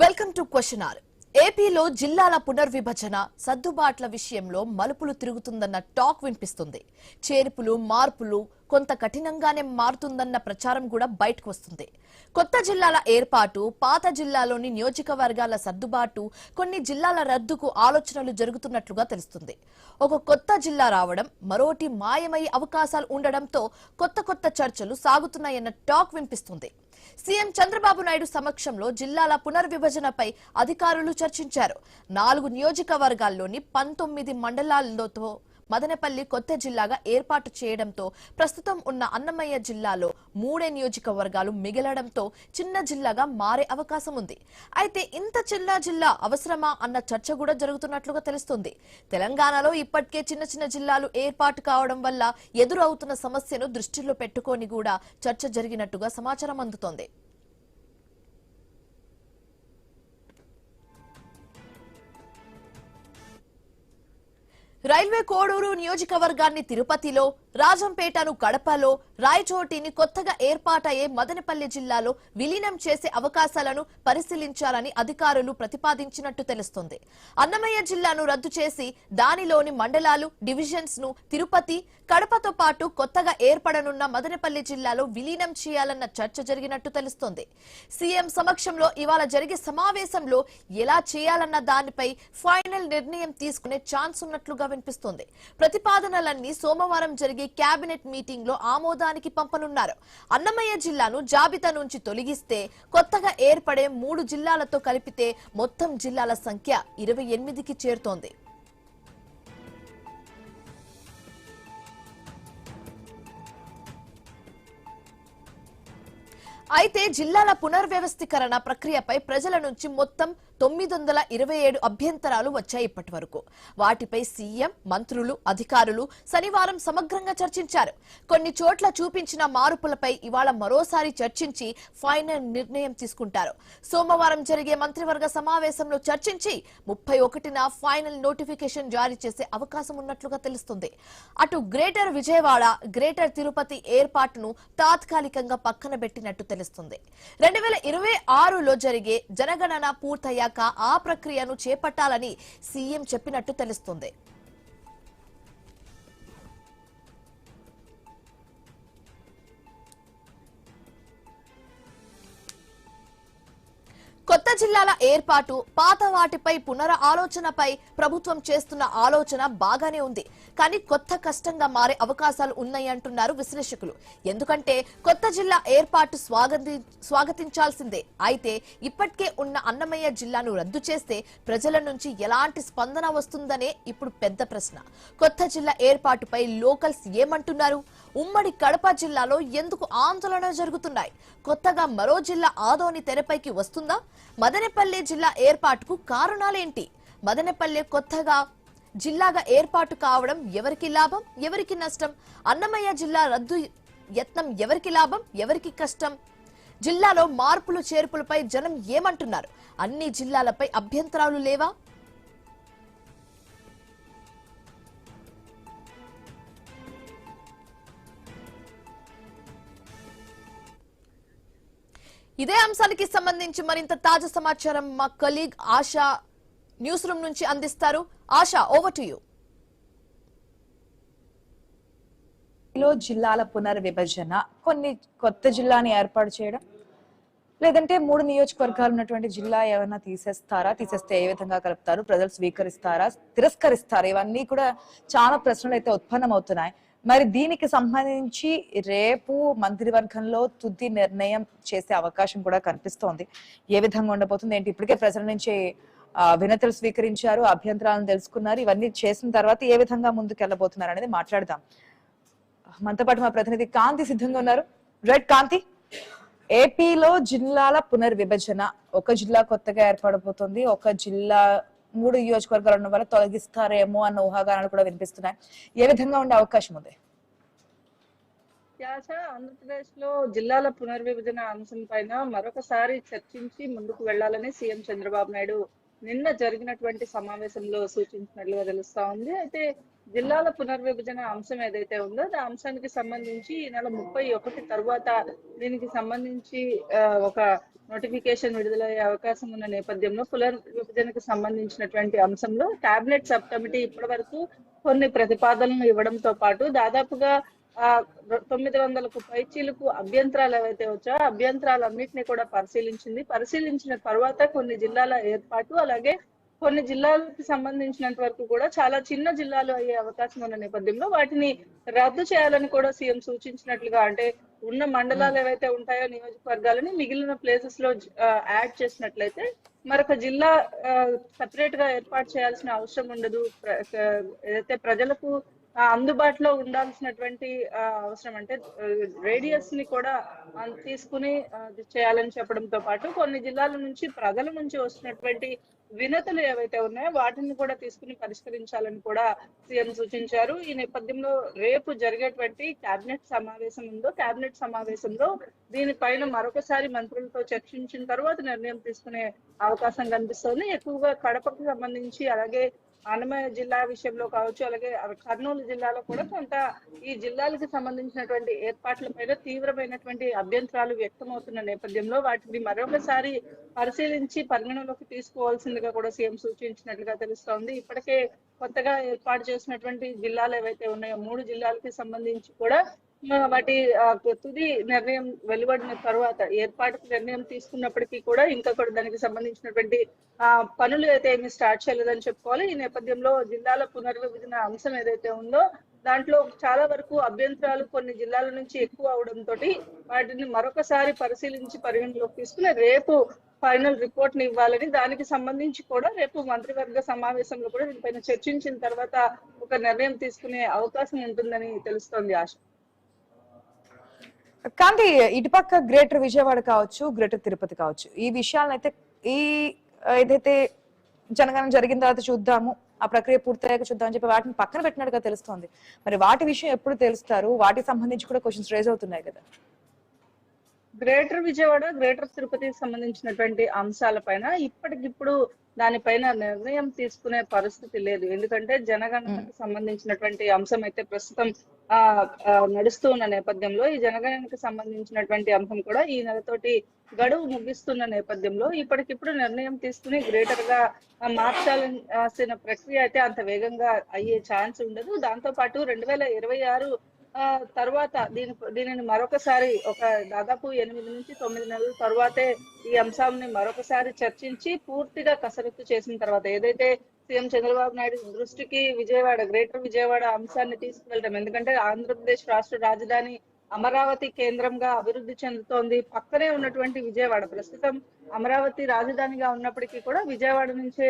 Welcome to question hour. ఏపీలో జిల్లాల పునర్విభజన సర్దుబాట్ల విషయంలో మలుపులు తిరుగుతుందన్న టాక్ వినిపిస్తుంది. చేర్పులు మార్పులు కొంత కఠినంగానే మారుతుందన్న ప్రచారం కూడా బయటకు వస్తుంది. కొత్త జిల్లాల ఏర్పాటు, పాత జిల్లాలోని నియోజకవర్గాల సర్దుబాటు, కొన్ని జిల్లాల రద్దుకు ఆలోచనలు జరుగుతున్నట్లుగా తెలుస్తుంది. ఒక కొత్త జిల్లా రావడం, మరోటి మాయమయ్యే అవకాశాలు ఉండడంతో కొత్త చర్చలు సాగుతున్నాయన్న టాక్ వినిపిస్తుంది. సీఎం చంద్రబాబు నాయుడు సమక్షంలో జిల్లాల పునర్విభజనపై అధికారులు చర్చించారు. 4 నియోజకవర్గాల్లోని 19 మండలాలతో మదనపల్లి కొత్త జిల్లాగా ఏర్పాటు చేయడంతో ప్రస్తుతం ఉన్న అన్నమయ్య జిల్లాలో 3 నియోజకవర్గాలు మిగలడంతో చిన్న జిల్లాగా మారే అవకాశం ఉంది. అయితే ఇంత చిన్న జిల్లా అవసరమా అన్న చర్చ కూడా జరుగుతున్నట్లుగా తెలుస్తుంది. తెలంగాణలో ఇప్పటికే చిన్న జిల్లాలు ఏర్పాటు కావడం వల్ల ఎదురవుతున్న సమస్యను దృష్టిలో పెట్టుకొని కూడా చర్చ జరిగినట్టుగా సమాచారం అందుతోంది. రైల్వే కోడూరు నియోజకవర్గాన్ని తిరుపతిలో, రాజంపేటను కడపలో, రాయచోటిని కొత్తగా ఏర్పాటయ్యే మదనపల్లి జిల్లాలో విలీనం చేసే అవకాశాలను పరిశీలించాలని అధికారులు ప్రతిపాదించినట్టు తెలుస్తోంది. అన్నమయ్య జిల్లాను రద్దు చేసి దానిలోని మండలాలు, డివిజన్స్ ను తిరుపతి, కడపతో పాటు కొత్తగా ఏర్పడనున్న మదనపల్లి జిల్లాలో విలీనం చేయాలన్న చర్చ జరిగినట్టు తెలుస్తోంది. సీఎం సమక్షంలో ఇవాళ జరిగే సమావేశంలో ఎలా చేయాలన్న దానిపై ఫైనల్ నిర్ణయం తీసుకునే ఛాన్స్ ఉన్నట్లుగా వినిపిస్తోంది. ప్రతిపాదనలన్నీ సోమవారం జరిగే కేబినెట్ మీటింగ్ లో ఆమోదానికి పంపనున్నారు. అన్నమయ్య జిల్లాను జాబితా నుంచి తొలగిస్తే కొత్తగా ఏర్పడే 3 జిల్లాలతో కలిపితే మొత్తం జిల్లాల సంఖ్య 28కి చేరుతోంది. అయితే జిల్లాల పునర్వ్యవస్థీకరణ ప్రక్రియపై ప్రజల నుంచి మొత్తం 927 అభ్యంతరాలు వచ్చాయి ఇప్పటి వరకు. వాటిపై సీఎం, మంత్రులు, అధికారులు శనివారం సమగ్రంగా చర్చించారు. కొన్ని చోట్ల చూపించిన మార్పులపై ఇవాళ మరోసారి చర్చించి ఫైనల్ నిర్ణయం తీసుకుంటారు. సోమవారం జరిగే మంత్రివర్గ సమావేశంలో చర్చించి 31న ఫైనల్ నోటిఫికేషన్ జారీ చేసే అవకాశం ఉన్నట్లుగా తెలుస్తుంది. అటు గ్రేటర్ విజయవాడ, గ్రేటర్ తిరుపతి ఏర్పాటును తాత్కాలికంగా పక్కన పెట్టినట్టు తెలుస్తుంది. 2026లో జరిగే జనగణన పూర్తయ్యాక ఆ ప్రక్రియను చేపట్టాలని సీఎం చెప్పినట్టు తెలుస్తుంది. కొత్త జిల్లాల ఏర్పాటు, పాత వాటిపై ఆలోచనపై ప్రభుత్వం చేస్తున్న ఆలోచన బాగానే ఉంది. కానీ కొత్త కష్టంగా మారే అవకాశాలు ఉన్నాయంటున్నారు విశ్లేషకులు. ఎందుకంటే కొత్త జిల్లా ఏర్పాటు స్వాగతించాల్సిందే. అయితే ఇప్పటికే ఉన్న అన్నమయ్య జిల్లాను రద్దు చేస్తే ప్రజల నుంచి ఎలాంటి స్పందన వస్తుందనే ఇప్పుడు పెద్ద ప్రశ్న. కొత్త జిల్లా ఏర్పాటుపై లోకల్స్ ఏమంటున్నారు? ఉమ్మడి కడప జిల్లాలో ఎందుకు ఆందోళన జరుగుతున్నాయి? కొత్తగా మరో జిల్లా ఆదోని తెరపైకి వస్తుందా? మదనపల్లి జిల్లా ఏర్పాటుకు కారణాలేంటి? మదనపల్లి కొత్తగా జిల్లాగా ఏర్పాటు కావడం ఎవరికి లాభం, ఎవరికి నష్టం? అన్నమయ్య జిల్లా రద్దు యత్నం ఎవరికి లాభం, ఎవరికి కష్టం? జిల్లాలో మార్పులు చేర్పులపై జనం ఏమంటున్నారు? అన్ని జిల్లాలపై అభ్యంతరాలు లేవా? ఇదే అంశానికి సంబంధించి మరింత తాజా సమాచారం మా కొలీగ్ ఆశా న్యూస్ రూమ్ నుంచి అందిస్తారు. ASHA, over to you. జిల్లాల పునర్విభజన, కొన్ని కొత్త జిల్లాని ఏర్పాటు చేయడం, లేదంటే 3 నియోజకవర్గాలు ఉన్నటువంటి జిల్లా ఏమైనా తీసేస్తారా? తీసేస్తే ఏ విధంగా కలుపుతారు? ప్రజలు స్వీకరిస్తారా, తిరస్కరిస్తారా? ఇవన్నీ కూడా చాలా ప్రశ్నలు అయితే ఉత్పన్నమవుతున్నాయి. మరి దీనికి సంబంధించి రేపు మంత్రివర్గంలో తుది నిర్ణయం చేసే అవకాశం కూడా కనిపిస్తోంది. ఏ విధంగా ఉండబోతుంది ఏంటి? ఇప్పటికే ప్రజల నుంచి వినతులు స్వీకరించారు, అభ్యంతరాలను తెలుసుకున్నారు. ఇవన్నీ చేసిన తర్వాత ఏ విధంగా ముందుకు వెళ్ళబోతున్నారు అనేది మాట్లాడదాం. మనతో పాటు మా ప్రతినిధి కాంతి సిద్ధంగా ఉన్నారు. రైట్ కాంతి, ఏపీలో జిల్లాల పునర్విభజన, ఒక జిల్లా కొత్తగా ఏర్పడబోతుంది. ఒక జిల్లా 3 నియోజకవర్గాలు ఉన్న వల్ల తొలగిస్తారేమో అన్న ఊహాగానాలు కూడా వినిపిస్తున్నాయి. ఏ విధంగా ఉండే అవకాశం ఉంది? ఆంధ్రప్రదేశ్ లో జిల్లాల పునర్విభజన అంశం పైన మరొకసారి చర్చించి ముందుకు వెళ్లాలని సీఎం చంద్రబాబు నాయుడు నిన్న జరిగినటువంటి సమావేశంలో సూచించినట్లుగా తెలుస్తా ఉంది. అయితే జిల్లాల పునర్విభజన అంశం ఏదైతే ఉందో ఆ అంశానికి సంబంధించి ఈ నెల 31 తర్వాత దీనికి సంబంధించి ఒక నోటిఫికేషన్ విడుదలయ్యే అవకాశం ఉన్న నేపథ్యంలో పునర్విభజనకు సంబంధించినటువంటి అంశంలో కేబినెట్ సబ్ కమిటీ ఇప్పటి వరకు కొన్ని ప్రతిపాదనలు ఇవ్వడంతో పాటు దాదాపుగా 900కు పైచీలకు అభ్యంతరాలు ఏవైతే వచ్చాయో అభ్యంతరాలన్నింటినీ కూడా పరిశీలించిన తర్వాత కొన్ని జిల్లాల ఏర్పాటు, అలాగే కొన్ని జిల్లాలకు సంబంధించినంత వరకు కూడా చాలా చిన్న జిల్లాలు అయ్యే అవకాశం ఉన్న నేపథ్యంలో వాటిని రద్దు చేయాలని కూడా సీఎం సూచించినట్లుగా, అంటే ఉన్న మండలాలు ఏవైతే ఉంటాయో నియోజకవర్గాలని మిగిలిన ప్లేసెస్ లో యాడ్ చేసినట్లయితే మరొక జిల్లా సెపరేట్ గా ఏర్పాటు చేయాల్సిన అవసరం ఉండదు. ఏదైతే ప్రజలకు అందుబాటులో ఉండాల్సినటువంటి అవసరం, అంటే రేడియస్ ని కూడా తీసుకుని చేయాలని చెప్పడంతో పాటు కొన్ని జిల్లాల నుంచి ప్రజల నుంచి వస్తున్నటువంటి వినతులు ఏవైతే ఉన్నాయో వాటిని కూడా తీసుకుని పరిష్కరించాలని కూడా సీఎం సూచించారు. ఈ నేపథ్యంలో రేపు జరిగేటువంటి కేబినెట్ సమావేశంలో దీనిపైన మరొకసారి మంత్రులతో చర్చించిన తర్వాత నిర్ణయం తీసుకునే అవకాశం కనిపిస్తోంది. ఎక్కువగా కడపకు సంబంధించి, అలాగే అన్నమయ్య జిల్లా విషయంలో కావచ్చు, అలాగే కర్నూలు జిల్లాలో కూడా కొంత ఈ జిల్లాలకు సంబంధించినటువంటి ఏర్పాట్లపైన తీవ్రమైనటువంటి అభ్యంతరాలు వ్యక్తమవుతున్న నేపథ్యంలో వాటిని మరొకసారి పరిశీలించి పరిగణలోకి తీసుకోవాల్సిందిగా కూడా సీఎం సూచించినట్లుగా తెలుస్తోంది. ఇప్పటికే కొత్తగా ఏర్పాటు చేసినటువంటి జిల్లాలు ఏవైతే ఉన్నాయో 3 జిల్లాలకి సంబంధించి కూడా వాటి తుది నిర్ణయం వెలువడిన తర్వాత ఏర్పాటుకు నిర్ణయం తీసుకున్నప్పటికీ కూడా ఇంకా కూడా దానికి సంబంధించినటువంటి పనులు అయితే ఏమి స్టార్ట్ చేయలేదని చెప్పుకోవాలి. ఈ నేపథ్యంలో జిల్లాల పునర్విభజన అంశం ఏదైతే ఉందో దాంట్లో చాలా వరకు అభ్యంతరాలు కొన్ని జిల్లాల నుంచి ఎక్కువ అవడంతో వాటిని మరొకసారి పరిశీలించి పరిగణలోకి తీసుకుని రేపు ఫైనల్ రిపోర్ట్ ని ఇవ్వాలని, దానికి సంబంధించి కూడా రేపు మంత్రివర్గ సమావేశంలో కూడా దీనిపైన చర్చించిన తర్వాత ఒక నిర్ణయం తీసుకునే అవకాశం ఉంటుందని తెలుస్తోంది. ఆశ కాంతి, ఇటుపక్క గ్రేటర్ విజయవాడ కావచ్చు, గ్రేటర్ తిరుపతి కావచ్చు, ఈ విషయాలనైతే ఏదైతే జనగణన జరిగిన తర్వాత చూద్దాము, ఆ ప్రక్రియ పూర్తయ్యాక చూద్దాం అని చెప్పి వాటిని పక్కన పెట్టినట్టుగా తెలుస్తోంది. మరి వాటి విషయం ఎప్పుడు తెలుస్తారు? వాటికి సంబంధించి కూడా క్వశ్చన్స్ రేజ్ అవుతున్నాయి కదా. గ్రేటర్ విజయవాడ, గ్రేటర్ తిరుపతికి సంబంధించినటువంటి అంశాలపైన ఇప్పటికిప్పుడు దానిపైన నిర్ణయం తీసుకునే పరిస్థితి లేదు. ఎందుకంటే జనగణనకు సంబంధించినటువంటి అంశం అయితే ప్రస్తుతం నడుస్తూ ఉన్న నేపథ్యంలో ఈ జనగణనకు సంబంధించినటువంటి అంశం కూడా ఈ నెలతోటి గడువు ముగిస్తున్న నేపథ్యంలో ఇప్పటికిప్పుడు నిర్ణయం తీసుకుని గ్రేటర్ గా మార్చాల్సిన ప్రక్రియ అయితే అంత వేగంగా అయ్యే ఛాన్స్ ఉండదు. దాంతో పాటు 2026 తర్వాత దీనిని మరొకసారి ఒక దాదాపు 8 నుంచి 9 నెలల తర్వాతే ఈ అంశాన్ని మరొకసారి చర్చించి పూర్తిగా కసరత్తు చేసిన తర్వాత ఏదైతే సీఎం చంద్రబాబు నాయుడు దృష్టికి గ్రేటర్ విజయవాడ అంశాన్ని తీసుకువెళ్ళటం, ఎందుకంటే ఆంధ్రప్రదేశ్ రాష్ట్ర రాజధాని అమరావతి కేంద్రంగా అభివృద్ధి చెందుతోంది. పక్కనే ఉన్నటువంటి విజయవాడ ప్రస్తుతం అమరావతి రాజధానిగా ఉన్నప్పటికీ కూడా విజయవాడ నుంచే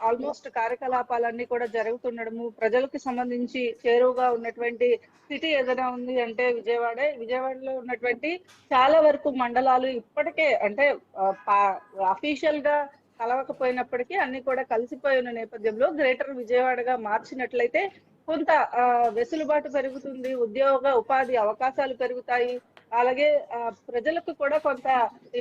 ఆల్మోస్ట్ కార్యకలాపాలన్నీ కూడా జరుగుతుండడము, ప్రజలకు సంబంధించి చేరువుగా ఉన్నటువంటి సిటీ ఏదైనా ఉంది అంటే విజయవాడలో ఉన్నటువంటి చాలా వరకు మండలాలు ఇప్పటికే అంటే అఫీషియల్ గా కలవకపోయినప్పటికీ అన్ని కూడా కలిసిపోయి ఉన్న నేపథ్యంలో గ్రేటర్ విజయవాడగా మార్చినట్లయితే కొంత వెసులుబాటు పెరుగుతుంది, ఉపాధి అవకాశాలు పెరుగుతాయి, అలాగే ప్రజలకు కూడా కొంత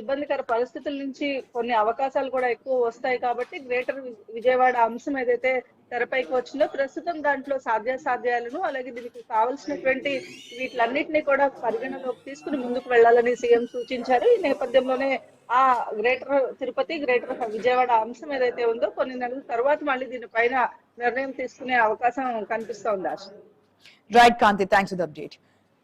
ఇబ్బందికర పరిస్థితుల నుంచి కొన్ని అవకాశాలు కూడా ఎక్కువ వస్తాయి. కాబట్టి గ్రేటర్ విజయవాడ అంశం ఏదైతే తెరపైకి వచ్చిందో ప్రస్తుతం దాంట్లో సాధ్యాసాధ్యాలను అలాగే దీనికి కావాల్సినటువంటి వీటిలన్నిటినీ కూడా పరిగణలోకి తీసుకుని ముందుకు వెళ్లాలని సీఎం సూచించారు. ఈ నేపథ్యంలోనే ఆ గ్రేటర్ తిరుపతి, గ్రేటర్ విజయవాడ అంశం ఏదైతే ఉందో కొన్ని నెలల తర్వాత మళ్ళీ దీనిపైన నిర్ణయం తీసుకునే అవకాశం కనిపిస్తోంది. ఆశ. Right Kanthi, thanks for the update.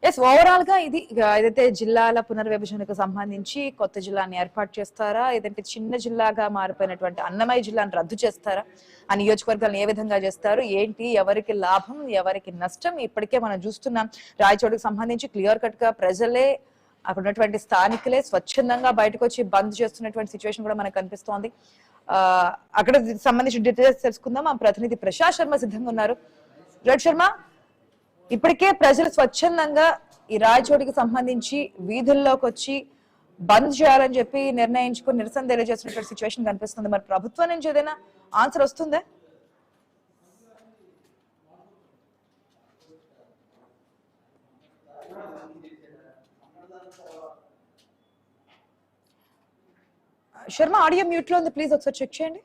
Yes, overall గా ఇది ఏదైతే జిల్లాల పునర్విభజనకు సంబంధించి కొత్త జిల్లాని ఏర్పాటు చేస్తారా, ఏదంటే చిన్న జిల్లాగా మారిపోయినటువంటి అన్నమయ్య జిల్లాను రద్దు చేస్తారా, ఆ నియోజకవర్గాలను ఏ విధంగా చేస్తారు, ఏంటి, ఎవరికి లాభం ఎవరికి నష్టం, ఇప్పటికే మనం చూస్తున్నాం. రాయచోటికి సంబంధించి క్లియర్ కట్ గా ప్రజలే అక్కడ ఉన్నటువంటి స్థానికులే స్వచ్ఛందంగా బయటకు వచ్చి బంద్ చేస్తున్నటువంటి సిచ్యువేషన్ కూడా మనకు కనిపిస్తోంది. అక్కడ సంబంధించిన డీటెయిల్స్ తెలుసుకుందాం. మా ప్రతినిధి ప్రశాంత్ శర్మ సిద్ధంగా ఉన్నారు. రైట్ శర్మ, ఇప్పటికే ప్రజలు స్వచ్ఛందంగా ఈ రాయచోటికి సంబంధించి వీధుల్లోకి వచ్చి బంద్ చేయాలని చెప్పి నిర్ణయించుకుని నిరసన తెలియజేస్తున్నటువంటి సిచ్యువేషన్ కనిపిస్తుంది. మరి ప్రభుత్వం నుంచి ఏదైనా ఆన్సర్ వస్తుందా? శర్మ, ఆడియో మ్యూట్ లో ఉంది, ప్లీజ్ ఒకసారి చెక్ చేయండి.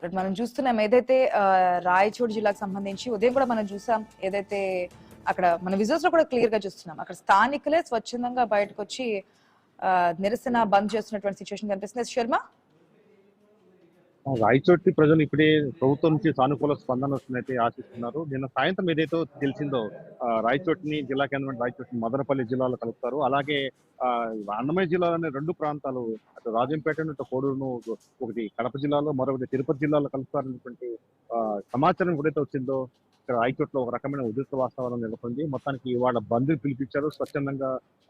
బట్ మనం చూస్తున్నాం ఏదైతే రాయచోటి జిల్లాకు సంబంధించి ఉదయం కూడా మనం చూసాం, ఏదైతే అక్కడ మన విజువల్స్ లో కూడా క్లియర్ గా చూస్తున్నాం, అక్కడ స్థానికులే స్వచ్ఛందంగా బయటకు వచ్చి నిరసన బంద్ చేస్తున్నటువంటి సిచ్యువేషన్ కనిపిస్తుంది. శర్మ, రాయచోటి ప్రజలు ఇప్పుడే ప్రభుత్వం నుంచి సానుకూల స్పందన వస్తుందైతే ఆశిస్తున్నారు. నిన్న సాయంత్రం ఏదైతే తెలిసిందో రాయచోటిని జిల్లా కేంద్రం రాయచోటిని మదనపల్లి జిల్లాలో కలుపుతారు. అలాగే అన్నమయ్య జిల్లాలోని రెండు ప్రాంతాలు, అటు రాజంపేటను ఇటు కోడూరును, ఒకటి కడప జిల్లాలో మరొకటి తిరుపతి జిల్లాలో కలుపుతారనేటువంటి సమాచారం ఎప్పుడైతే వచ్చిందో ఇక్కడ రాయచోట్లో ఒక రకమైన ఉద్రిక్త వాతావరణం నెలకొంది. మొత్తానికి ఇవాళ బంద్ని పిలిపించారు. స్వచ్ఛందంగా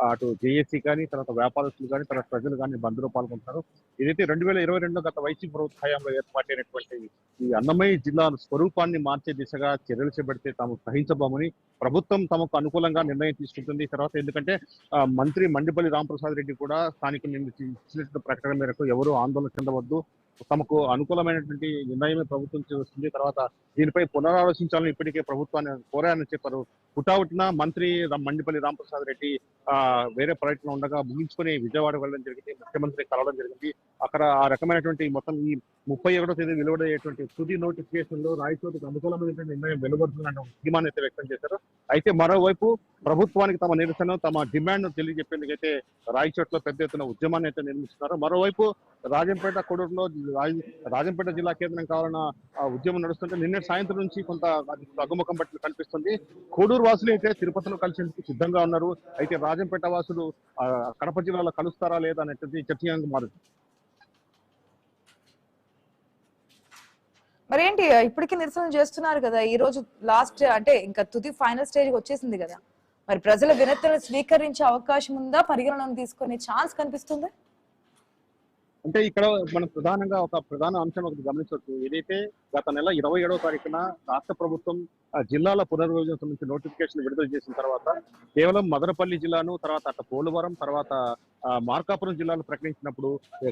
అటు జేఏసీ కానీ, తర్వాత వ్యాపారస్తులు కానీ, తర్వాత ప్రజలు కానీ బంద్లో పాల్గొంటారు. ఇదైతే 2022 గత వైసీపీ ప్రభుత్వ హయాంలో ఏర్పాటైనటువంటి ఈ అన్నమయ్య జిల్లా స్వరూపాన్ని మార్చే దిశగా చర్యలు చేపడితే తాము సహించబోమని ప్రభుత్వం తమకు అనుకూలంగా నిర్ణయం తీసుకుంటుంది. తర్వాత ఎందుకంటే మంత్రి మండిపల్లి రాంప్రసాద్ రెడ్డి కూడా స్థానికులు ఇచ్చినటువంటి ప్రకటన మేరకు ఎవరు ఆందోళన చెందవద్దు, తమకు అనుకూలమైనటువంటి నిర్ణయమే ప్రభుత్వం చేస్తుంది, తర్వాత దీనిపై పునరాలోచించాలని ఇప్పటికే ప్రభుత్వాన్ని కోరారని చెప్పారు. పుటావుటిన మంత్రి మండిపల్లి రాంప్రసాద్ రెడ్డి వేరే పర్యటన ఉండగా ముగించుకుని విజయవాడ వెళ్ళడం జరిగింది, ముఖ్యమంత్రి కలవడం జరిగింది. అక్కడ ఆ రకమైనటువంటి మొత్తం ఈ 31వ తేదీ వెలువడేటువంటి తుది నోటిఫికేషన్ లో రాయచోటికి అనుకూలమైనటువంటి నిర్ణయం వెలువడుతుందన్న ధీమాన్ని అయితే వ్యక్తం చేశారు. అయితే మరోవైపు ప్రభుత్వానికి తమ నిరసన, తమ డిమాండ్ తెలియజెప్పేందుకైతే రాయచోట్లో పెద్ద ఎత్తున ఉద్యమాన్ని అయితే నిర్మిస్తున్నారు. మరోవైపు రాజంపేట కొడూరులో రాజంపేట జిల్లా కేంద్రం కావాలన్న ఉద్యమం నడుస్తుంటే నిన్న సాయంత్రం నుంచి కొంత తగ్గుముఖం పట్టి కనిపిస్తుంది. కోడూరు వాసులు అయితే తిరుపతిలో కలిసేందుకు సిద్ధంగా ఉన్నారు. అయితే రాజంపేట వాసులు కడప జిల్లాలో కలుస్తారా లేదా అనేది చర్చనీయాంశంగా మారుతుంది. మరేంటి ఇప్పటికీ నిరసన చేస్తున్నారు కదా, ఈ రోజు లాస్ట్ అంటే ఇంకా తుది ఫైనల్ స్టేజ్ వచ్చేసింది కదా, మరి ప్రజల వినతులను స్వీకరించే అవకాశం ఉందా, పరిగణనను తీసుకునే ఛాన్స్ కనిపిస్తుందా? అంటే ఇక్కడ మనం ప్రధానంగా ఒక ప్రధాన అంశం ఒకటి గమనించవచ్చు. ఏదైతే గత నెల 27వ తారీఖున రాష్ట్ర ప్రభుత్వం జిల్లాల పునర్విభజన సంబంధించి నోటిఫికేషన్ విడుదల చేసిన తర్వాత కేవలం మదనపల్లి జిల్లాను, తర్వాత అట్ట పోలవరం, తర్వాత మార్కాపురం జిల్లాను ప్రకటించినప్పుడు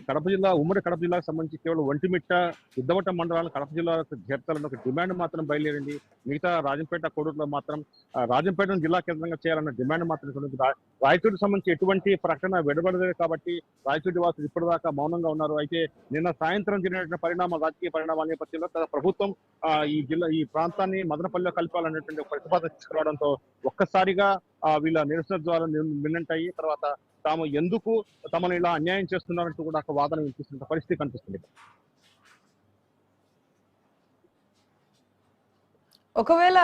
కడప జిల్లా, ఉమ్మడి కడప జిల్లాకు సంబంధించి కేవలం ఒంటిమిట్ట, సిద్ధవటం మండలాలను కడప జిల్లాకు చేర్చాలన్న ఒక డిమాండ్ మాత్రం బయలుదేరింది. మిగతా రాజంపేట, కోడూరులో మాత్రం రాజంపేటను జిల్లా కేంద్రంగా చేయాలన్న డిమాండ్ మాత్రం రాయచోటికి సంబంధించి ఎటువంటి ప్రకటన వెలువడలేదు కాబట్టి రాయచోటి వాసులు ఇప్పటిదాకా మౌనంగా ఉన్నారు. అయితే నిన్న సాయంత్రం జరిగినటువంటి రాజకీయ పరిణామాల నేపథ్యంలో ప్రభుత్వం ఈ ప్రాంతాన్ని మదనపల్లిలో కలపాలనేటువంటి ప్రతిపాదన తీసుకురావడంతో ఒక్కసారిగా వీళ్ళ నిరసన ద్వారా వినంటాయి. తర్వాత తాము ఎందుకు తమను ఇలా అన్యాయం చేస్తున్నారంటూ కూడా ఒక వాదన వినిపిస్తున్న పరిస్థితి కనిపిస్తుంది. ఒకవేళ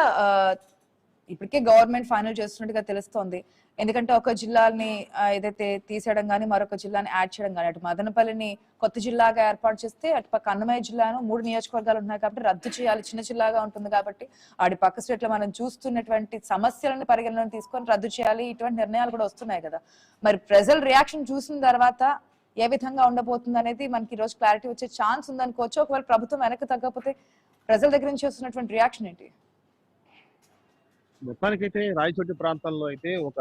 ఇప్పటికే గవర్నమెంట్ ఫైనల్ చేస్తున్నట్టుగా తెలుస్తోంది, ఎందుకంటే ఒక జిల్లాని ఏదైతే తీసేయడం కానీ, మరొక జిల్లాని యాడ్ చేయడం కానీ, అటు మదనపల్లిని కొత్త జిల్లాగా ఏర్పాటు చేస్తే, అటు పక్క అన్నమయ్య జిల్లాను 3 నియోజకవర్గాలు ఉన్నాయి కాబట్టి రద్దు చేయాలి, చిన్న జిల్లాగా ఉంటుంది కాబట్టి ఆడి పక్క స్టేట్ లో మనం చూస్తున్నటువంటి సమస్యలను పరిగణన తీసుకొని రద్దు చేయాలి, ఇటువంటి నిర్ణయాలు కూడా వస్తున్నాయి కదా. మరి ప్రజల రియాక్షన్ చూసిన తర్వాత ఏ విధంగా ఉండబోతుంది అనేది మనకి ఈ రోజు క్లారిటీ వచ్చే ఛాన్స్ ఉందనుకోవచ్చు. ఒకవేళ ప్రభుత్వం వెనక్కి తగ్గకపోతే ప్రజల దగ్గర నుంచి వస్తున్నటువంటి రియాక్షన్ ఏంటి? మొత్తానికైతే రాయచోటి ప్రాంతంలో అయితే ఒక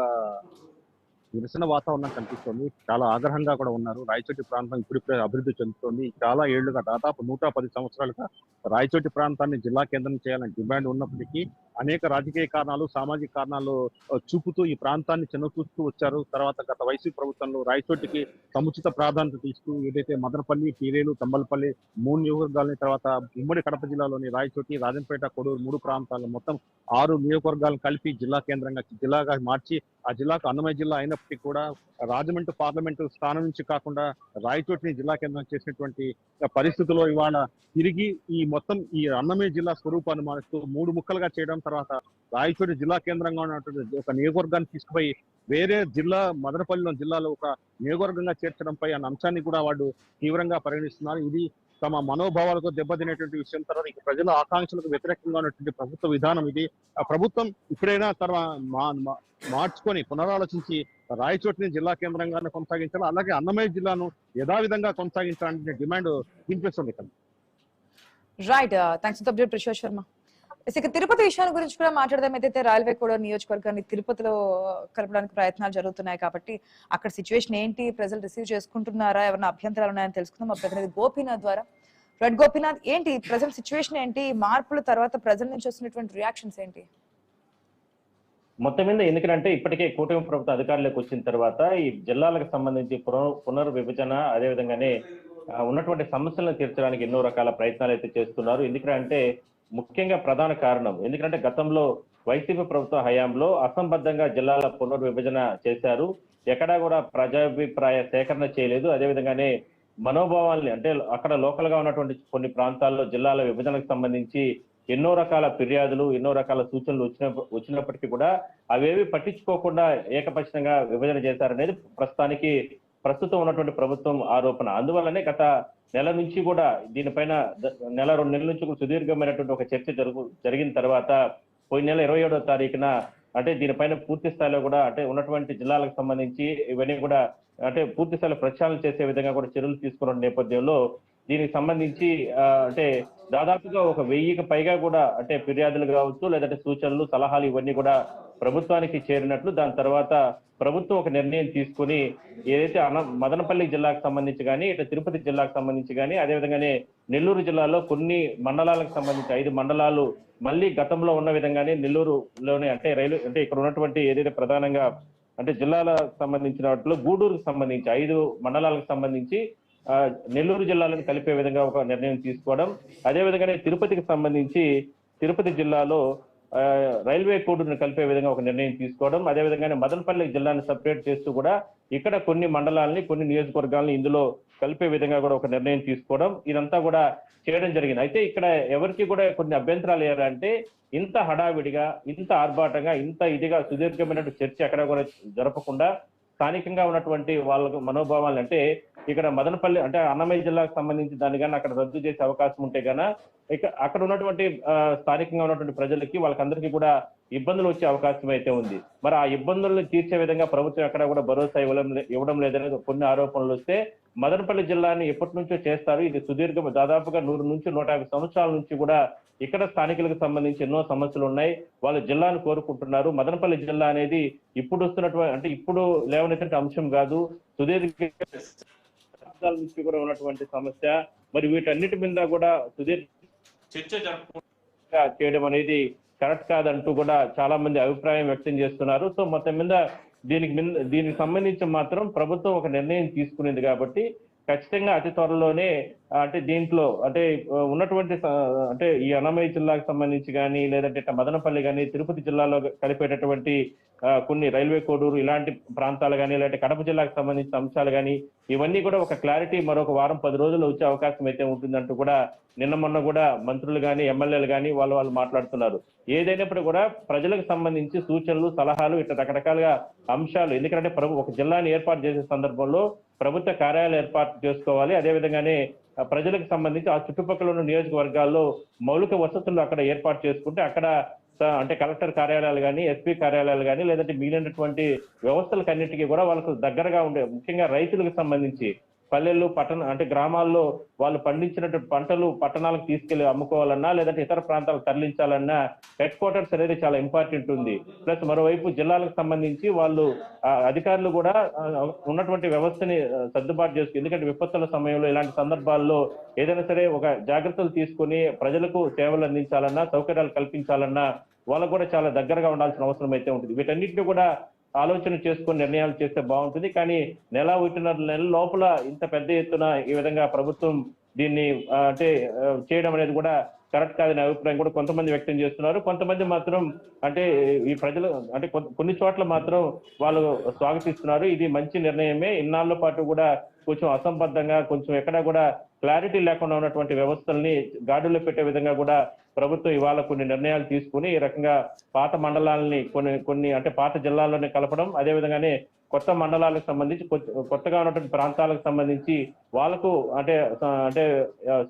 నిరసన వాతావరణం కనిపిస్తోంది. చాలా ఆగ్రహంగా కూడా ఉన్నారు. రాయచోటి ప్రాంతం ఇప్పుడిప్పుడే అభివృద్ధి చెందుతోంది. చాలా ఏళ్లుగా దాదాపు 110 సంవత్సరాలుగా రాయచోటి ప్రాంతాన్ని జిల్లా కేంద్రం చేయాలని డిమాండ్ ఉన్నప్పటికీ అనేక రాజకీయ కారణాలు, సామాజిక కారణాలు చూపుతూ ఈ ప్రాంతాన్ని చిన్నచూస్తూ వచ్చారు. తర్వాత గత వైసీపీ ప్రభుత్వంలో రాయచోటికి సముచిత ప్రాధాన్యత ఇస్తూ ఏదైతే మదనపల్లి, పీరేలు, తంబలపల్లి 3 నియోజకవర్గాలని, తర్వాత ఉమ్మడి కడప జిల్లాలోని రాయచోటి, రాజంపేట, కొడూరు 3 ప్రాంతాలు మొత్తం 6 నియోజకవర్గాలను కలిపి జిల్లాగా మార్చి ఆ జిల్లాకు అన్నమయ్య జిల్లా అయినప్పటికీ కూడా రాజమండ్రి పార్లమెంటు స్థానం నుంచి కాకుండా రాయచోటిని జిల్లా కేంద్రం చేసినటువంటి పరిస్థితుల్లో ఇవాళ తిరిగి ఈ అన్నమయ్య జిల్లా స్వరూపాన్ని మారుస్తూ 3 ముక్కలుగా చేయడం, తర్వాత రాయచోటి జిల్లా కేంద్రంగా ఉన్నటువంటి ఒక నియోజకవర్గాన్ని తీసుకుపోయి వేరే జిల్లా మదనపల్లి జిల్లాలో ఒక నియోజకవర్గంగా చేర్చడంపై అన్న అంశాన్ని కూడా వాళ్ళు తీవ్రంగా పరిగణిస్తున్నారు. ఇది తమ మనోభావాలకు దెబ్బతినేటువంటి విషయం. తర్వాత ఇక ప్రజల ఆకాంక్షలకు వ్యతిరేకంగా ఉన్నటువంటి ప్రభుత్వ విధానం ఇది. ఆ ప్రభుత్వం ఇప్పుడైనా మార్చుకొని పునరాలోచించి రాయచోటిని జిల్లా కేంద్రంగానే కొనసాగించాలి, అలాగే అన్నమయ్య జిల్లాను యథావిధంగా కొనసాగించాలనే డిమాండ్ వినిపిస్తుంది. Right, thanks Prashant Sharma. ఇక తిరుపతి విషయాన్ని గురించి కూడా మాట్లాడదాం. ఏదైతే రైల్వే కూడా నియోజకవర్గాన్ని తిరుపతిలో కలపడానికి ప్రయత్నాలు జరుగుతున్నాయి కాబట్టి అక్కడ సిచ్యువేషన్ ఏంటి, ప్రజలు రిసీవ్ చేసుకుంటున్నారా, ఎవరైనా అభ్యంతరాలు ఉన్నాయని తెలుసుకుందాం మా ప్రతినిధి గోపీనాథ్ ద్వారా. రెడ్ గోపీనాథ్, ఏంటి ప్రజల సిచ్యువేషన్ ఏంటి, మార్పుల తర్వాత ప్రజల నుంచి వస్తున్నటువంటి రియాక్షన్స్ ఏంటి? మొత్తం మీద ఎందుకంటే ఇప్పటికే కూటమి ప్రభుత్వ అధికారులకు వచ్చిన తర్వాత ఈ జిల్లాలకు సంబంధించి పునర్విభజన, అదేవిధంగానే ఉన్నటువంటి సమస్యలను తీర్చడానికి ఎన్నో రకాల ప్రయత్నాలు అయితే చేస్తున్నారు. ఎందుకంటే ముఖ్యంగా ప్రధాన కారణం ఎందుకంటే గతంలో వైసీపీ ప్రభుత్వ హయాంలో అసంబద్ధంగా జిల్లాల పునర్విభజన చేశారు. ఎక్కడా కూడా ప్రజాభిప్రాయ సేకరణ చేయలేదు. అదేవిధంగానే మనోభావాల్ని అంటే అక్కడ లోకల్ గా ఉన్నటువంటి కొన్ని ప్రాంతాల్లో జిల్లాల విభజనకు సంబంధించి ఎన్నో రకాల ఫిర్యాదులు, ఎన్నో రకాల సూచనలు వచ్చినప్పటికీ కూడా అవేవి పట్టించుకోకుండా ఏకపక్షంగా విభజన చేశారనేది ప్రస్తుతం ఉన్నటువంటి ప్రభుత్వం ఆరోపణ. అందువల్లనే గత నెల నుంచి కూడా దీనిపైన 2 నెలల నుంచి కూడా సుదీర్ఘమైనటువంటి ఒక చర్చ జరిగిన తర్వాత పోయిన నెల 27వ తారీఖున అంటే దీనిపైన పూర్తి స్థాయిలో కూడా అంటే ఉన్నటువంటి జిల్లాలకు సంబంధించి ఇవన్నీ కూడా అంటే పూర్తి స్థాయిలో ప్రక్షాళన చేసే విధంగా కూడా చర్యలు తీసుకున్న నేపథ్యంలో దీనికి సంబంధించి అంటే దాదాపుగా 1000కి పైగా కూడా అంటే ఫిర్యాదులు కావచ్చు, లేదంటే సూచనలు, సలహాలు ఇవన్నీ కూడా ప్రభుత్వానికి చేరినట్లు, దాని తర్వాత ప్రభుత్వం ఒక నిర్ణయం తీసుకుని ఏదైతే మదనపల్లి జిల్లాకు సంబంధించి కానీ, ఇటు తిరుపతి జిల్లాకు సంబంధించి కానీ, అదేవిధంగానే నెల్లూరు జిల్లాలో కొన్ని మండలాలకు సంబంధించి 5 మండలాలు మళ్ళీ గతంలో ఉన్న విధంగానే నెల్లూరులోనే అంటే అంటే ఇక్కడ ఉన్నటువంటి ఏదైతే ప్రధానంగా అంటే జిల్లాలకు సంబంధించిన వాటిలో గూడూరుకు సంబంధించి 5 మండలాలకు సంబంధించి నెల్లూరు జిల్లాలను కలిపే విధంగా ఒక నిర్ణయం తీసుకోవడం, అదేవిధంగానే తిరుపతికి సంబంధించి తిరుపతి జిల్లాలో రైల్వే కోడ్ను కలిపే విధంగా ఒక నిర్ణయం తీసుకోవడం, అదేవిధంగానే మదనపల్లి జిల్లాని సపరేట్ చేస్తూ కూడా ఇక్కడ కొన్ని మండలాలని, కొన్ని నియోజకవర్గాలని ఇందులో కలిపే విధంగా కూడా ఒక నిర్ణయం తీసుకోవడం, ఇదంతా కూడా చేయడం జరిగింది. అయితే ఇక్కడ ఎవరికి కూడా కొన్ని అభ్యంతరాలు ఏరంటే ఇంత హడావిడిగా, ఇంత ఆర్భాటంగా, ఇంత ఇదిగా సుదీర్ఘమైనటువంటి చర్చ ఎక్కడ కూడా జరపకుండా స్థానికంగా ఉన్నటువంటి వాళ్ళకు మనోభావాలు అంటే ఇక్కడ మదనపల్లి అంటే అన్నమయ్య జిల్లాకు సంబంధించి దాన్ని కానీ అక్కడ రద్దు చేసే అవకాశం ఉంటే గానా అక్కడ ఉన్నటువంటి స్థానికంగా ఉన్నటువంటి ప్రజలకి వాళ్ళకందరికీ కూడా ఇబ్బందులు వచ్చే అవకాశం అయితే ఉంది. మరి ఆ ఇబ్బందులను తీర్చే విధంగా ప్రభుత్వం ఎక్కడ కూడా భరోసా ఇవ్వడం లేదనేది కొన్ని ఆరోపణలు వస్తే మదనపల్లి జిల్లాని ఎప్పటి నుంచో చేస్తారు. ఇది సుదీర్ఘ దాదాపుగా 100 నుంచి 150 సంవత్సరాల నుంచి కూడా ఇక్కడ స్థానికులకు సంబంధించి ఎన్నో సమస్యలు ఉన్నాయి. వాళ్ళు జిల్లాను కోరుకుంటున్నారు. మదనపల్లి జిల్లా అనేది ఇప్పుడు వస్తున్నటువంటి అంటే ఇప్పుడు లేవనెత్తిన అంశం కాదు, సుదీర్ఘ నుంచి కూడా ఉన్నటువంటి సమస్య. మరి వీటన్నిటి మీద కూడా సుదీర్ఘ చర్చ జరపకుండా చేయడం అనేది కరెక్ట్ కాదంటూ కూడా చాలా మంది అభిప్రాయం వ్యక్తం చేస్తున్నారు. సో మొత్తం మీద దీనికి సంబంధించి మాత్రం ప్రభుత్వం ఒక నిర్ణయం తీసుకునేది కాబట్టి ఖచ్చితంగా అతి త్వరలోనే అంటే దీంట్లో అంటే ఉన్నటువంటి అంటే ఈ అన్నమయ్య జిల్లాకు సంబంధించి కానీ, లేదంటే మదనపల్లి కానీ, తిరుపతి జిల్లాలో కలిపేటటువంటి కొన్ని రైల్వే కోడూరు ఇలాంటి ప్రాంతాలు కానీ, లేదంటే కడప జిల్లాకు సంబంధించిన అంశాలు కానీ ఇవన్నీ కూడా ఒక క్లారిటీ మరొక 1-10 రోజులు వచ్చే అవకాశం అయితే ఉంటుందంటూ కూడా నిన్న మొన్న కూడా మంత్రులు కానీ, ఎమ్మెల్యేలు కానీ వాళ్ళు మాట్లాడుతున్నారు. ఏదైనప్పుడు కూడా ప్రజలకు సంబంధించి సూచనలు, సలహాలు ఇట్లా రకరకాలుగా అంశాలు, ఎందుకంటే ఒక జిల్లాని ఏర్పాటు చేసే సందర్భంలో ప్రభుత్వ కార్యాలయాలు ఏర్పాటు చేసుకోవాలి. అదేవిధంగానే ప్రజలకు సంబంధించి ఆ చుట్టుపక్కల ఉన్న నియోజకవర్గాల్లో మౌలిక వసతులు అక్కడ ఏర్పాటు చేసుకుంటే అక్కడ అంటే కలెక్టర్ కార్యాలయాలు కానీ, ఎస్పీ కార్యాలయాలు కానీ, లేదంటే మిగిలినటువంటి వ్యవస్థలకన్నిటికీ కూడా వాళ్ళకు దగ్గరగా ఉండే ముఖ్యంగా రైతులకు సంబంధించి పల్లెలు, అంటే గ్రామాల్లో వాళ్ళు పండించినటువంటి పంటలు పట్టణాలకు తీసుకెళ్లి అమ్ముకోవాలన్నా, లేదంటే ఇతర ప్రాంతాలకు తరలించాలన్నా హెడ్ క్వార్టర్స్ అనేది చాలా ఇంపార్టెంట్ ఉంది. ప్లస్ మరోవైపు జిల్లాలకు సంబంధించి వాళ్ళు అధికారులు కూడా ఉన్నటువంటి వ్యవస్థని సర్దుబాటు చేసుకుని, ఎందుకంటే విపత్తుల సమయంలో ఇలాంటి సందర్భాల్లో ఏదైనా సరే ఒక జాగ్రత్తలు తీసుకుని ప్రజలకు సేవలు అందించాలన్నా, సౌకర్యాలు కల్పించాలన్నా వాళ్ళకు కూడా చాలా దగ్గరగా ఉండాల్సిన అవసరం అయితే ఉంటుంది. వీటన్నిటిని కూడా ఆలోచన చేసుకుని నిర్ణయాలు చేస్తే బాగుంటుంది. కానీ 1.5 నెలల లోపల ఇంత పెద్ద ఎత్తున ఈ విధంగా ప్రభుత్వం దీన్ని అంటే చేయడం అనేది కూడా కరెక్ట్ కాదనే అభిప్రాయం కూడా కొంతమంది వ్యక్తం చేస్తున్నారు. కొంతమంది మాత్రం అంటే ఈ ప్రజలు అంటే కొన్ని చోట్ల మాత్రం వాళ్ళు స్వాగతిస్తున్నారు. ఇది మంచి నిర్ణయమే, ఇన్నాళ్ళ పాటు కూడా కొంచెం అసంబద్ధంగా, కొంచెం ఎక్కడా కూడా క్లారిటీ లేకుండా ఉన్నటువంటి వ్యవస్థల్ని గాడుల్లో పెట్టే విధంగా కూడా ప్రభుత్వం ఇవాళ కొన్ని నిర్ణయాలు తీసుకుని ఈ రకంగా పాత మండలాలని కొన్ని అంటే పాత జిల్లాల్లోనే కలపడం, అదేవిధంగానే కొత్త మండలాలకు సంబంధించి కొత్తగా ఉన్నటువంటి ప్రాంతాలకు సంబంధించి వాళ్ళకు అంటే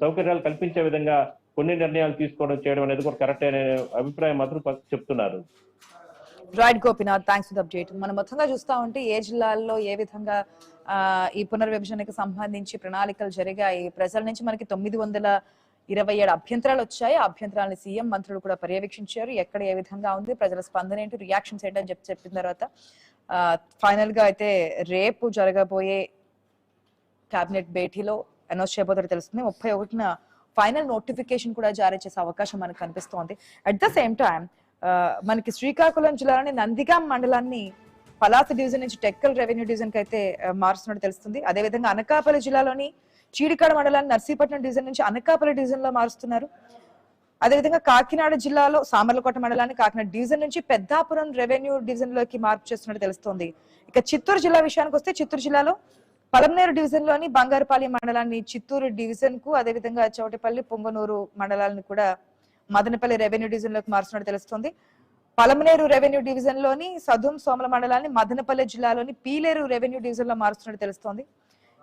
సౌకర్యాలు కల్పించే విధంగా కొన్ని నిర్ణయాలు తీసుకోవడం చేయడం అనేది కూడా కరెక్ట్ అనే అభిప్రాయం మాత్రం చెప్తున్నారు. Right Gopinath, thanks for the update. మనం మొత్తంగా చూస్తా ఉంటే ఏ జిల్లాల్లో ఏ విధంగా ఈ పునర్విభజనకు సంబంధించి ప్రణాళికలు జరిగాయి, ప్రజల నుంచి మనకి 927 అభ్యంతరాలు వచ్చాయి. ఆ అభ్యంతరాలను సీఎం మంత్రులు కూడా పర్యవేక్షించారు. ఎక్కడ ఏ విధంగా ఉంది, ప్రజల స్పందన ఏంటి, రియాక్షన్స్ ఏంటని చెప్పిన తర్వాత ఫైనల్ గా అయితే రేపు జరగబోయే కేబినెట్ భేటీలో అనౌన్స్ చేయబోతారో తెలుస్తుంది. 31న ఫైనల్ నోటిఫికేషన్ కూడా జారీ చేసే అవకాశం మనకు కనిపిస్తోంది. అట్ ద సేమ్ టైం మనకి శ్రీకాకుళం జిల్లాలోని నందిగాం మండలాన్ని పలాస డివిజన్ నుంచి టెక్కల్ రెవెన్యూ డివిజన్ కి అయితే మారుస్తున్నట్టు తెలుస్తుంది. అదేవిధంగా అనకాపల్లి జిల్లాలోని చీడికాడ మండలాన్ని నర్సీపట్నం డివిజన్ నుంచి అనకాపల్లి డివిజన్ లో మారుస్తున్నారు. అదేవిధంగా కాకినాడ జిల్లాలో సామర్లకోట మండలాన్ని కాకినాడ డివిజన్ నుంచి పెద్దాపురం రెవెన్యూ డివిజన్ లోకి మార్పు చేస్తున్నట్టు తెలుస్తోంది. ఇక చిత్తూరు జిల్లా విషయానికి వస్తే చిత్తూరు జిల్లాలో పలమనేరు డివిజన్ లోని బంగారుపాలెం మండలాన్ని చిత్తూరు డివిజన్ కు, అదేవిధంగా చౌటపల్లి పొంగనూరు మండలాలను కూడా మదనపల్లి రెవెన్యూ డివిజన్ లోకి మారుస్తున్నట్టు తెలుస్తోంది. పలమనేరు రెవెన్యూ డివిజన్ లోని సదుం సోమల మండలాన్ని మదనపల్లి జిల్లాలోని పీలేరు రెవెన్యూ డివిజన్ లో మారుస్తున్నట్టు తెలుస్తోంది.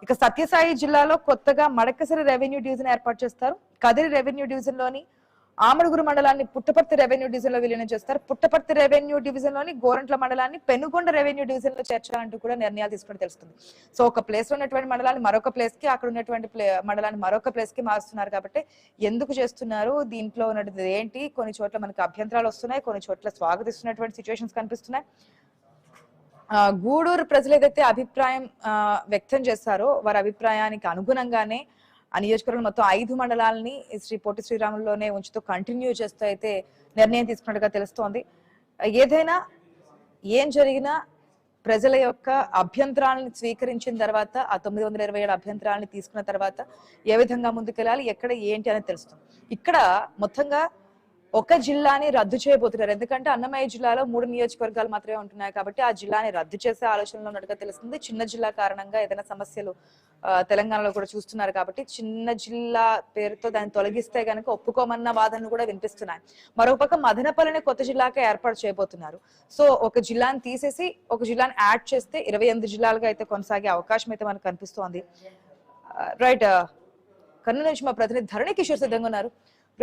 ఇక సత్యసాయి జిల్లాలో కొత్తగా మడకసిరి రెవెన్యూ డివిజన్ ఏర్పాటు చేస్తారు. కదిరి రెవెన్యూ డివిజన్ లోని ఆమడుగురు మండలాన్ని పుట్టపర్తి రెవెన్యూ డివిజన్ లో విలీనం చేస్తారు. పుట్టపర్తి రెవెన్యూ డివిజన్ లోని గోరంట్ల మండలాన్ని పెనుగొండ రెవెన్యూ డివిజన్ లో చేర్చాలంటూ కూడా నిర్ణయాలు తీసుకుని తెలుస్తుంది. సో ఒక ప్లేస్ లో ఉన్నటువంటి మండలాన్ని మరొక ప్లేస్ కి, అక్కడ ఉన్నటువంటి మండలాన్ని మరొక ప్లేస్ కి మారుస్తున్నారు. కాబట్టి ఎందుకు చేస్తున్నారు, దీంట్లో ఉన్నది ఏంటి, కొన్ని చోట్ల మనకి అభ్యంతరాలు వస్తున్నాయి, కొన్ని చోట్ల స్వాగతిస్తున్నటువంటి సిచ్యువేషన్స్ కనిపిస్తున్నాయి. గూడూరు ప్రజలు ఏదైతే అభిప్రాయం వ్యక్తం చేస్తారో వారి అభిప్రాయానికి అనుగుణంగానే ఆ నియోజకవర్గం మొత్తం 5 మండలాలని శ్రీ పొట్టి శ్రీరాముల్లోనే ఉంచుతూ కంటిన్యూ చేస్తూ అయితే నిర్ణయం తీసుకున్నట్టుగా తెలుస్తోంది. ఏదైనా ఏం జరిగినా ప్రజల యొక్క అభ్యంతరాలను స్వీకరించిన తర్వాత, ఆ 927 అభ్యంతరాలను తీసుకున్న తర్వాత ఏ విధంగా ముందుకెళ్ళాలి, ఎక్కడ ఏంటి అనేది తెలుస్తుంది. ఇక్కడ మొత్తంగా ఒక జిల్లాని రద్దు చేయబోతున్నారు. ఎందుకంటే అన్నమయ్య జిల్లాలో 3 నియోజకవర్గాలు మాత్రమే ఉంటున్నాయి కాబట్టి ఆ జిల్లాని రద్దు చేసే ఆలోచనలో ఉన్నట్టుగా తెలుస్తుంది. చిన్న జిల్లా కారణంగా ఏదైనా సమస్యలు తెలంగాణలో కూడా చూస్తున్నారు కాబట్టి చిన్న జిల్లా పేరుతో దాన్ని తొలగిస్తే కనుక ఒప్పుకోమన్న వాదనలు కూడా వినిపిస్తున్నాయి. మరొక మదనపల్లిని కొత్త జిల్లాగా ఏర్పాటు చేయబోతున్నారు. సో ఒక జిల్లాని తీసేసి ఒక జిల్లాని యాడ్ చేస్తే 28 జిల్లాలుగా అయితే కొనసాగే అవకాశం అయితే మనకు కనిపిస్తోంది. రైట్, కర్నూలు నుంచి మా ప్రతినిధి ధరణి కిషోర్ సిద్ధంగా ఉన్నారు.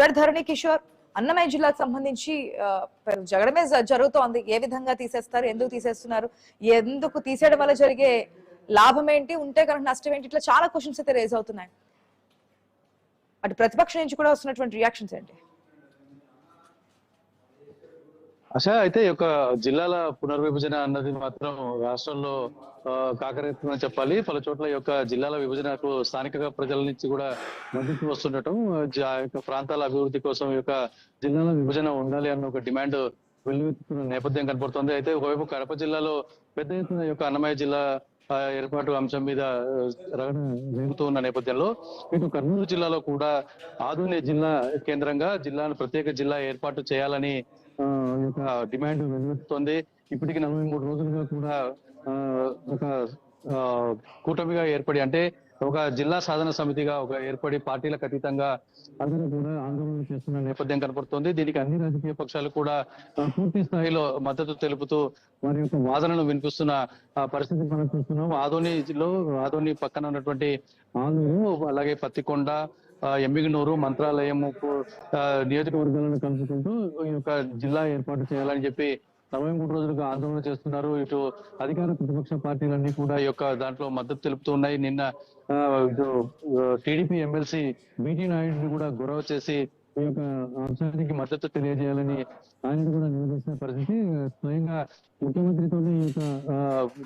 రైట్ ధరణి కిషోర్, అన్నమయ్య జిల్లాకు సంబంధించి జగడమే జరుగుతోంది. ఏ విధంగా తీసేస్తారు, ఎందుకు తీసేస్తున్నారు, ఎందుకు తీసేయడం వల్ల జరిగే లాభం ఏంటి, ఉంటే కనుక నష్టం ఏంటి, ఇట్లా చాలా క్వశ్చన్స్ అయితే రేజ్ అవుతున్నాయి. అటు ప్రతిపక్షం నుంచి కూడా వస్తున్నటువంటి రియాక్షన్స్ ఏంటి? ఆశ, అయితే ఈ యొక్క జిల్లాల పునర్విభజన అన్నది మాత్రం రాష్ట్రంలో కాకరేత్తుందని చెప్పాలి. పలు చోట్ల ఈ యొక్క జిల్లాల విభజనకు స్థానిక ప్రజల నుంచి కూడా మద్దతు వస్తుండటం, యొక్క ప్రాంతాల అభివృద్ధి కోసం ఈ యొక్క జిల్లాల విభజన ఉండాలి అన్న ఒక డిమాండ్ వెల్లువెత్తుతున్న నేపథ్యం కనపడుతుంది. అయితే ఒకవైపు కడప జిల్లాలో పెద్ద ఎత్తున యొక్క అన్నమయ్య జిల్లా ఏర్పాటు అంశం మీద రగడ రేగుతూ ఉన్న నేపథ్యంలో ఇటు కర్నూలు జిల్లాలో కూడా ఆధునిక జిల్లా కేంద్రంగా జిల్లాను ప్రత్యేక జిల్లా ఏర్పాటు చేయాలని యొక్క డిమాండ్ వెలువెత్తుతోంది. ఇప్పటికి 43 రోజులుగా కూడా ఒక కూటమిగా ఏర్పడి, అంటే ఒక జిల్లా సాధన సమితిగా ఒక ఏర్పడి పార్టీలకు అతీతంగా అందరూ కూడా ఆందోళన చేస్తున్న నేపథ్యం కనపడుతుంది. దీనికి అన్ని రాజకీయ పక్షాలు కూడా పూర్తి స్థాయిలో మద్దతు తెలుపుతూ వారి యొక్క వాదనను వినిపిస్తున్న పరిస్థితి మనం చూస్తున్నాం. ఆదోని పక్కన ఉన్నటువంటి ఆలూరు, అలాగే పత్తికొండ, ఎమ్మిగనూరు, మంత్రాలయం నియోజకవర్గాలను కలుపుకుంటూ ఈ యొక్క జిల్లా ఏర్పాటు చేయాలని చెప్పి 43 రోజులుగా ఆందోళన చేస్తున్నారు. ఇటు అధికార ప్రతిపక్ష పార్టీలన్నీ కూడా ఈ యొక్క దాంట్లో మద్దతు తెలుపుతూ ఉన్నాయి. నిన్న ఇటు టీడీపీ ఎమ్మెల్సీ బీటీ నాయుడిని కూడా గొడవ చేసి ఈ యొక్క అంశానికి మద్దతు తెలియజేయాలని ఆయన కూడా నిలదీసిన పరిస్థితి. స్వయంగా ముఖ్యమంత్రితోనే ఈ యొక్క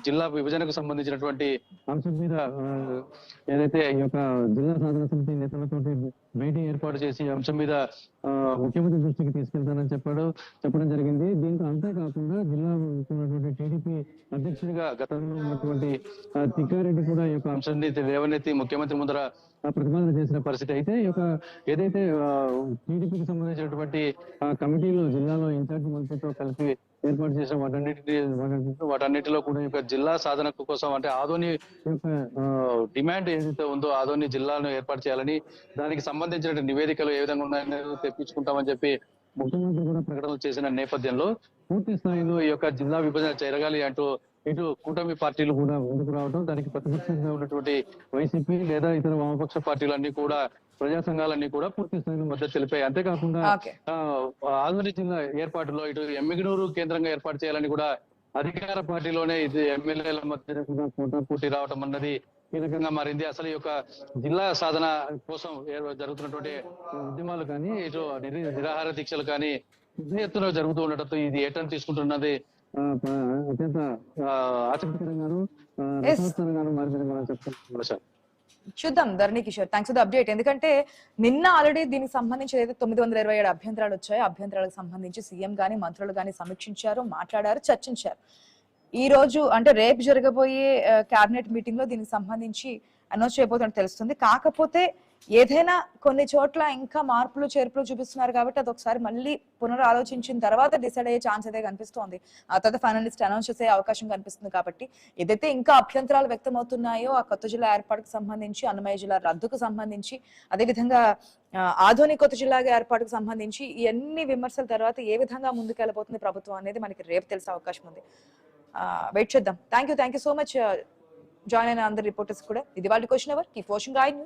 జిల్లా విభజనకు సంబంధించినటువంటి అంశం మీద ఏదైతే ఈ యొక్క జిల్లా సాధన సమితి నేతలతో భేటీ ఏర్పాటు చేసి అంశం మీద ముఖ్యమంత్రి దృష్టికి తీసుకెళ్తానని చెప్పడం జరిగింది. దీంతో అంతేకాకుండా జిల్లా ఉన్నటువంటి టీడీపీ అధ్యక్షుడిగా గతంలో ఉన్నటువంటి తిక్కారెడ్డి కూడా ఈ యొక్క అంశాన్ని లేవనెత్తి ముఖ్యమంత్రి ముందర ప్రతిపాదన చేసిన పరిస్థితి. అయితే ఈ యొక్క ఏదైతే టీడీపీకి సంబంధించినటువంటి కమిటీలో జిల్లాలో ఇన్ఛార్జ్ మంత్రితో కలిసి ఏర్పాటు చేసిన వాటన్నిటిలో కూడా ఈ యొక్క జిల్లా సాధన కోసం, అంటే ఆదోని యొక్క డిమాండ్ ఏదైతే ఉందో ఆదోని జిల్లాను ఏర్పాటు చేయాలని, దానికి సంబంధించిన నివేదికలు ఏ విధంగా ఉన్నాయనేది తెప్పించుకుంటామని చెప్పి ముఖ్యమంత్రి కూడా ప్రకటనలు చేసిన నేపథ్యంలో పూర్తి స్థాయిలో ఈ యొక్క జిల్లా విభజన జరగాలి అంటూ ఇటు కూటమి పార్టీలు కూడా ముందుకు రావడం, దానికి ప్రతిపక్షంగా ఉన్నటువంటి వైసీపీ లేదా ఇతర వామపక్ష పార్టీలన్నీ కూడా, ప్రజా సంఘాలన్నీ కూడా పూర్తి స్థాయిలో మద్దతు తెలిపాయి. అంతేకాకుండా ఆధునిక జిల్లా ఏర్పాటులో ఇటు ఎమ్మిగనూరు కేంద్రంగా ఏర్పాటు చేయాలని కూడా అధికార పార్టీలోనే ఇది ఎమ్మెల్యేల మధ్య పోటీ రావడం అన్నది కీలకంగా మారింది. అసలు ఈ యొక్క జిల్లా సాధన కోసం జరుగుతున్నటువంటి ఉద్యమాలు కానీ, ఇటు నిరాహార దీక్షలు కానీ పెద్ద ఎత్తున జరుగుతూ ఉండటంతో ఇది ఏ టర్న్ తీసుకుంటున్నది అత్యంత ఆసక్తికరంగాను మారిందని మనం చెప్తున్నాం. చూద్దాం Dharani Kishore, thanks for the update. ఎందుకంటే నిన్న ఆల్రెడీ దీనికి సంబంధించి ఏదైతే 927 అభ్యంతరాలు వచ్చాయో అభ్యంతరాలకు సంబంధించి సీఎం గానీ మంత్రులు గానీ సమీక్షించారు, మాట్లాడారు, చర్చించారు. ఈ రోజు అంటే రేపు జరగబోయే కేబినెట్ మీటింగ్ లో దీనికి సంబంధించి అనౌన్స్ చేయబోతున్నట్టు తెలుస్తుంది. కాకపోతే ఏదైనా కొన్ని చోట్ల ఇంకా మార్పులు చేర్పులు చూపిస్తున్నారు కాబట్టి అది ఒకసారి మళ్ళీ పునరాలోచించిన తర్వాత డిసైడ్ అయ్యే ఛాన్స్ అయితే కనిపిస్తోంది. ఆ తర్వాత ఫైనల్ లిస్ట్ అనౌన్స్ చేసే అవకాశం కనిపిస్తుంది. కాబట్టి ఏదైతే ఇంకా అభ్యంతరాలు వ్యక్తం అవుతున్నాయో ఆ కొత్త జిల్లా ఏర్పాటుకు సంబంధించి, అన్నమయ్య జిల్లా రద్దుకు సంబంధించి, అదేవిధంగా ఆధునిక కొత్త జిల్లాగా ఏర్పాటుకు సంబంధించి ఇవన్నీ విమర్శల తర్వాత ఏ విధంగా ముందుకెళ్ళబోతుంది ప్రభుత్వం అనేది మనకి రేపు తెలిసే అవకాశం ఉంది. వెయిట్ చేద్దాం. Thank you so much join అయిన అందరు రిపోర్టర్స్ కూడా. ఇది వాళ్ళ question hour. Keep watching i news.